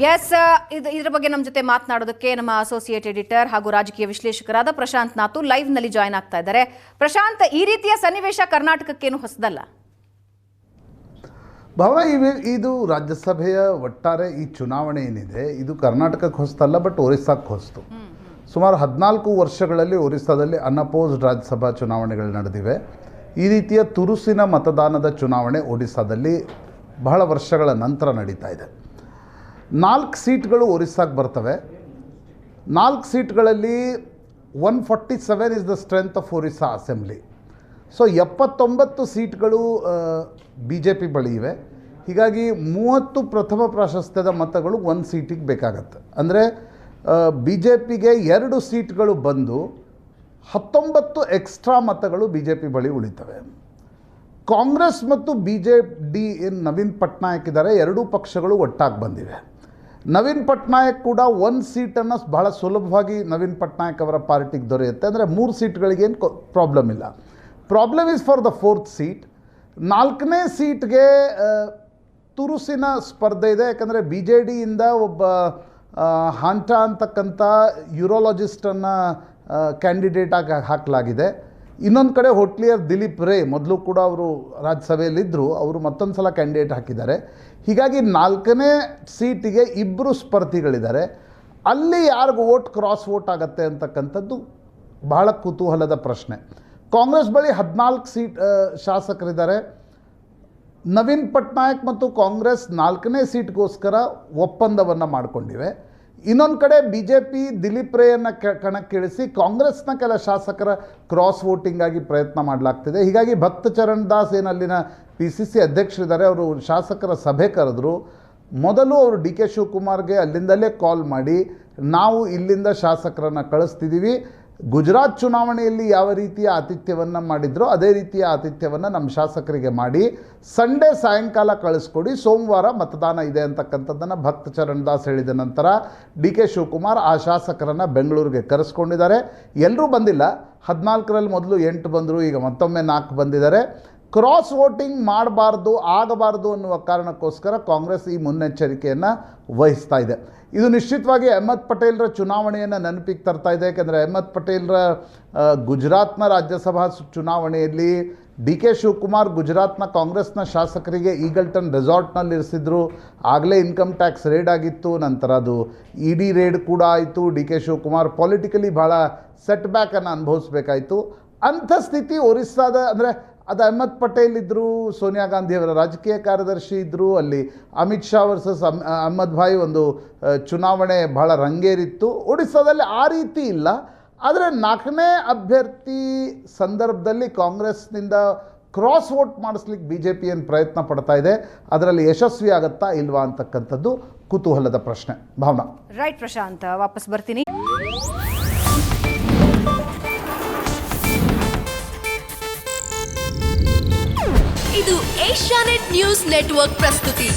S, ಇದರ ಬಗ್ಗೆ ನಮ್ಮ ಜೊತೆ ಮಾತನಾಡೋದಕ್ಕೆ ನಮ್ಮ ಅಸೋಸಿಯೇಟ್ ಎಡಿಟರ್ ಹಾಗೂ ರಾಜಕೀಯ ವಿಶ್ಲೇಷಕರಾದ ಪ್ರಶಾಂತ್ ನಾತು ಲೈವ್ ನಲ್ಲಿ ಜಾಯ್ನ್ ಆಗ್ತಾ ಇದ್ದಾರೆ. ಪ್ರಶಾಂತ್, ಈ ರೀತಿಯ ಸನ್ನಿವೇಶ ಕರ್ನಾಟಕಕ್ಕೇನು ಹೊಸದಲ್ಲ? ಭಾವನಾ, ಇದು ರಾಜ್ಯಸಭೆಯ ಒಟ್ಟಾರೆ ಈ ಚುನಾವಣೆ ಏನಿದೆ ಇದು ಕರ್ನಾಟಕಕ್ಕೆ ಹೊಸತಲ್ಲ, ಬಟ್ ಒರಿಸ್ಸಾಕ್ಕೆ ಹೊಸತು. ಸುಮಾರು 14 ವರ್ಷಗಳಲ್ಲಿ ಒರಿಸ್ಸಾದಲ್ಲಿ ಅನ್ಅಪೋಸ್ಡ್ ರಾಜ್ಯಸಭಾ ಚುನಾವಣೆಗಳು ನಡೆದಿವೆ. ಈ ರೀತಿಯ ತುರುಸಿನ ಮತದಾನದ ಚುನಾವಣೆ ಒಡಿಸ್ಸಾದಲ್ಲಿ ಬಹಳ ವರ್ಷಗಳ ನಂತರ ನಡೀತಾ ಇದೆ. 4 ಸೀಟ್ಗಳು ಒರಿಸ್ಸಾಗೆ ಬರ್ತವೆ. 4 ಸೀಟ್ಗಳಲ್ಲಿ 147 is the strength of Orissa assembly. So 79 ಸೀಟ್ಗಳು ಬಿ ಜೆ ಪಿ ಬಳಿ ಇವೆ. ಹೀಗಾಗಿ 30 ಪ್ರಥಮ ಪ್ರಾಶಸ್ತ್ಯದ ಮತಗಳು 1 ಸೀಟಿಗೆ ಬೇಕಾಗತ್ತೆ. ಅಂದರೆ ಬಿ ಜೆ ಪಿಗೆ 2 ಸೀಟ್ಗಳು ಬಂದು 19 ಎಕ್ಸ್ಟ್ರಾ ಮತಗಳು ಬಿ ಜೆ ಪಿ ಬಳಿ ಉಳಿತವೆ. ಕಾಂಗ್ರೆಸ್ ಮತ್ತು ಬಿ ಜೆ ಡಿ ಏನು ನವೀನ್ ಪಟ್ನಾಯಕ್ ಇದ್ದಾರೆ, ಎರಡೂ ಪಕ್ಷಗಳು ಒಟ್ಟಾಗಿ ಬಂದಿವೆ. ನವೀನ್ ಪಟ್ನಾಯಕ್ ಕೂಡ 1 ಸೀಟನ್ನು ಬಹಳ ಸುಲಭವಾಗಿ ನವೀನ್ ಪಟ್ನಾಯಕ್ ಅವರ ಪಾರ್ಟಿಗೆ ದೊರೆಯುತ್ತೆ. ಅಂದರೆ 3 ಸೀಟ್ಗಳಿಗೇನು ಪ್ರಾಬ್ಲಮ್ ಇಲ್ಲ. Problem is for the 4th seat. 4ನೇ ಸೀಟ್ಗೆ ತುರುಸಿನ ಸ್ಪರ್ಧೆ ಇದೆ. ಯಾಕಂದರೆ ಬಿ ಜೆ ಡಿಯಿಂದ ಒಬ್ಬ ಹಾಂಟಾ ಅಂತಕ್ಕಂಥ ಯೂರೋಲಜಿಸ್ಟನ್ನು ಕ್ಯಾಂಡಿಡೇಟಾಗಿ ಹಾಕಲಾಗಿದೆ. ಇನ್ನೊಂದು ಕಡೆ ಹೋಟ್ಲಿಯರ್ ದಿಲೀಪ್ ರೇ, ಮೊದಲು ಕೂಡ ಅವರು ರಾಜ್ಯಸಭೆಯಲ್ಲಿದ್ದರು, ಅವರು ಮತ್ತೊಂದು ಸಲ ಕ್ಯಾಂಡಿಡೇಟ್ ಹಾಕಿದ್ದಾರೆ. ಹೀಗಾಗಿ 4ನೇ ಸೀಟಿಗೆ 2 ಸ್ಪರ್ಧಿಗಳಿದ್ದಾರೆ. ಅಲ್ಲಿ ಯಾರಿಗೂ ಕ್ರಾಸ್ ವೋಟ್ ಆಗುತ್ತೆ ಅಂತಕ್ಕಂಥದ್ದು ಬಹಳ ಕುತೂಹಲದ ಪ್ರಶ್ನೆ. ಕಾಂಗ್ರೆಸ್ ಬಳಿ 14 ಶಾಸಕರಿದ್ದಾರೆ. ನವೀನ್ ಪಟ್ನಾಯಕ್ ಮತ್ತು ಕಾಂಗ್ರೆಸ್ 4ನೇ ಸೀಟ್ಗೋಸ್ಕರ ಒಪ್ಪಂದವನ್ನು ಮಾಡಿಕೊಂಡಿವೆ. ಇನ್ನೊಂದು ಕಡೆ ಬಿ ಜೆ ಪಿ ದಿಲೀಪ್ ರೇಯನ್ನು ಕಣಕ್ಕಿಳಿಸಿ ಕಾಂಗ್ರೆಸ್ನ ಕೆಲ ಶಾಸಕರ ಕ್ರಾಸ್ ವೋಟಿಂಗಾಗಿ ಪ್ರಯತ್ನ ಮಾಡಲಾಗ್ತಿದೆ. ಹೀಗಾಗಿ ಭಕ್ತ ಚರಣ್ ದಾಸ್ ಏನು ಅಲ್ಲಿನ PCC ಅಧ್ಯಕ್ಷರಿದ್ದಾರೆ, ಅವರು ಶಾಸಕರ ಸಭೆ ಕರೆದ್ರು. ಮೊದಲು ಅವರು ಡಿ ಕೆ ಶಿವಕುಮಾರ್ಗೆ ಅಲ್ಲಿಂದಲೇ ಕಾಲ್ ಮಾಡಿ, ನಾವು ಇಲ್ಲಿಂದ ಶಾಸಕರನ್ನು ಕಳಿಸ್ತಿದ್ದೀವಿ, ಗುಜರಾತ್ ಚುನಾವಣೆಯಲ್ಲಿ ಯಾವ ರೀತಿಯ ಆತಿಥ್ಯವನ್ನು ಮಾಡಿದ್ರೋ ಅದೇ ರೀತಿಯ ಆತಿಥ್ಯವನ್ನು ನಮ್ಮ ಶಾಸಕರಿಗೆ ಮಾಡಿ ಸಂಡೇ ಸಾಯಂಕಾಲ ಕಳಿಸ್ಕೊಡಿ, ಸೋಮವಾರ ಮತದಾನ ಇದೆ ಅಂತಕ್ಕಂಥದ್ದನ್ನು ಭಕ್ತ ಚರಣ್ ದಾಸ್ ಹೇಳಿದ ನಂತರ ಡಿ ಕೆ ಶಿವಕುಮಾರ್ ಆ ಶಾಸಕರನ್ನು ಬೆಂಗಳೂರಿಗೆ ಕರೆಸ್ಕೊಂಡಿದ್ದಾರೆ. ಎಲ್ಲರೂ ಬಂದಿಲ್ಲ. 14ರಲ್ಲಿ ಮೊದಲು 8 ಬಂದರು, ಈಗ ಮತ್ತೊಮ್ಮೆ 4 ಬಂದಿದ್ದಾರೆ. ಕ್ರಾಸ್ ವೋಟಿಂಗ್ ಆಗಬಾರ್ದು ಅನ್ನುವ ಕಾರಣಕ್ಕೋಸ್ಕರ ಕಾಂಗ್ರೆಸ್ ಈ ಮುನ್ನೆಚ್ಚರಿಕೆಯನ್ನು ವಹಿಸ್ತಾ ಇದೆ. ಇದು ನಿಶ್ಚಿತವಾಗಿ ಅಹ್ಮದ್ ಪಟೇಲ್ರ ಚುನಾವಣೆಯನ್ನು ನೆನಪಿಗೆ ತರ್ತಾ ಇದೆ. ಯಾಕೆಂದರೆ ಅಹ್ಮದ್ ಪಟೇಲ್ರ ಗುಜರಾತ್ನ ರಾಜ್ಯಸಭಾ ಚುನಾವಣೆಯಲ್ಲಿ ಡಿ ಕೆ ಶಿವಕುಮಾರ್ ಗುಜರಾತ್ನ ಕಾಂಗ್ರೆಸ್ನ ಶಾಸಕರಿಗೆ ಈಗಲ್ಟನ್ ರೆಸಾರ್ಟ್ನಲ್ಲಿ ಇರಿಸಿದ್ರು. ಆಗಲೇ ಇನ್ಕಮ್ ಟ್ಯಾಕ್ಸ್ ರೇಡ್ ಆಗಿತ್ತು, ನಂತರ ಅದು ED ರೇಡ್ ಕೂಡ ಆಯಿತು. ಡಿ ಕೆ ಶಿವಕುಮಾರ್ ಪೊಲಿಟಿಕಲಿ ಭಾಳ ಸೆಟ್ ಬ್ಯಾಕನ್ನು ಅನುಭವಿಸ್ಬೇಕಾಯಿತು. ಅಂಥ ಸ್ಥಿತಿ ಒರಿಸ್ಸಾದ, ಅಂದರೆ ಅದು ಅಹ್ಮದ್ ಪಟೇಲ್ ಇದ್ದರು, ಸೋನಿಯಾ ಗಾಂಧಿಯವರ ರಾಜಕೀಯ ಕಾರ್ಯದರ್ಶಿ ಇದ್ದರು. ಅಲ್ಲಿ ಅಮಿತ್ ಶಾ ವರ್ಸಸ್ ಅಹ್ಮದ್ ಭಾಯ್ ಒಂದು ಚುನಾವಣೆ ಭಾಳ ರಂಗೇರಿತ್ತು. ಒಡಿಸ್ಸಾದಲ್ಲಿ ಆ ರೀತಿ ಇಲ್ಲ. ಆದರೆ 4ನೇ ಅಭ್ಯರ್ಥಿ ಸಂದರ್ಭದಲ್ಲಿ ಕಾಂಗ್ರೆಸ್ನಿಂದ ಕ್ರಾಸ್ ವೋಟ್ ಮಾಡಿಸ್ಲಿಕ್ಕೆ ಬಿ ಜೆ ಪಿ ಏನು ಪ್ರಯತ್ನ ಪಡ್ತಾ ಇದೆ, ಅದರಲ್ಲಿ ಯಶಸ್ವಿ ಆಗುತ್ತಾ ಇಲ್ವಾ ಅಂತಕ್ಕಂಥದ್ದು ಕುತೂಹಲದ ಪ್ರಶ್ನೆ. ಭಾವನಾ. ರೈಟ್ ಪ್ರಶಾಂತ್, ವಾಪಸ್ ಬರ್ತೀನಿ. ಇದು ಏಷ್ಯಾನೆಟ್ ನ್ಯೂಸ್ ನೆಟ್ವರ್ಕ್ ಪ್ರಸ್ತುತಿ.